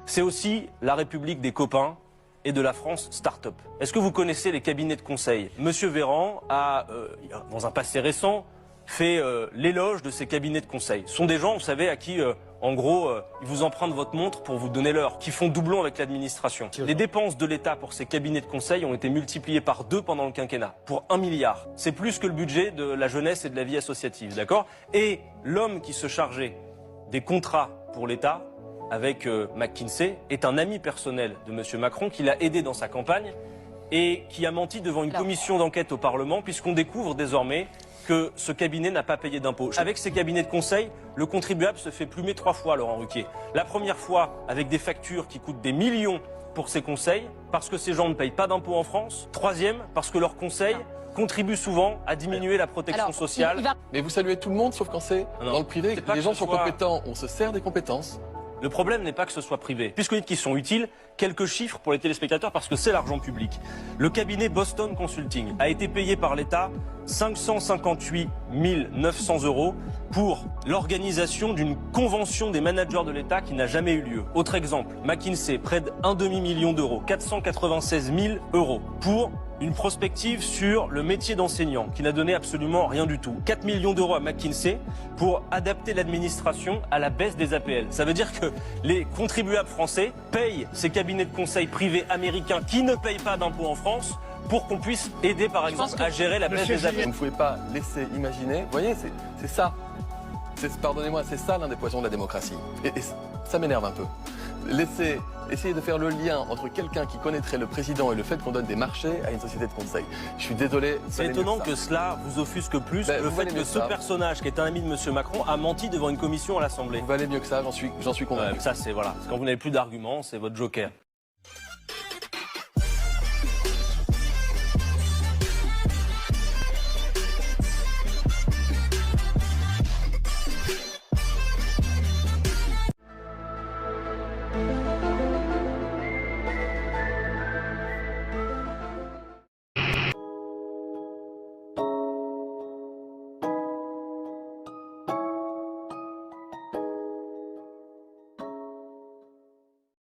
c'est aussi la République des copains et de la France start-up. Est-ce que vous connaissez les cabinets de conseil? Monsieur Véran a, dans un passé récent, fait l'éloge de ces cabinets de conseil. Ce sont des gens, vous savez, à qui, en gros, ils vous empruntent votre montre pour vous donner l'heure, qui font doublon avec l'administration. Les dépenses de l'État pour ces cabinets de conseil ont été multipliées par 2 pendant le quinquennat, pour 1 milliard. C'est plus que le budget de la jeunesse et de la vie associative, d'accord? Et l'homme qui se chargeait des contrats pour l'État, avec McKinsey, est un ami personnel de M. Macron qui l'a aidé dans sa campagne et qui a menti devant une commission d'enquête au Parlement puisqu'on découvre désormais que ce cabinet n'a pas payé d'impôts. Avec ces cabinets de conseil, le contribuable se fait plumer 3 fois, Laurent Ruquier. La première fois avec des factures qui coûtent des millions pour ces conseils, parce que ces gens ne payent pas d'impôts en France. Troisième, parce que leurs conseils contribuent souvent à diminuer la protection sociale. Mais vous saluez tout le monde, sauf quand c'est dans le privé. Les gens sont compétents, on se sert des compétences. Le problème n'est pas que ce soit privé. Puisque vous dites qu'ils sont utiles, quelques chiffres pour les téléspectateurs parce que c'est l'argent public. Le cabinet Boston Consulting a été payé par l'État 558 900 € pour l'organisation d'une convention des managers de l'État qui n'a jamais eu lieu. Autre exemple, McKinsey, près d'1 demi-million d'euros, 496 000 € pour une prospective sur le métier d'enseignant qui n'a donné absolument rien du tout. 4 millions d'euros à McKinsey pour adapter l'administration à la baisse des APL. Ça veut dire que les contribuables français payent ces cabinets de conseil privés américains qui ne payent pas d'impôts en France pour qu'on puisse aider par exemple à gérer la baisse des APL. Vous ne pouvez pas laisser imaginer, vous voyez, c'est ça. Pardonnez-moi, c'est ça l'un des poisons de la démocratie. Et ça m'énerve un peu. Essayer de faire le lien entre quelqu'un qui connaîtrait le président et le fait qu'on donne des marchés à une société de conseil. Je suis désolé. C'est étonnant que cela vous offusque plus que le fait que ce personnage, qui est un ami de M. Macron, a menti devant une commission à l'Assemblée. Vous valez mieux que ça, j'en suis convaincu. Ça, c'est voilà. Quand vous n'avez plus d'arguments, c'est votre joker.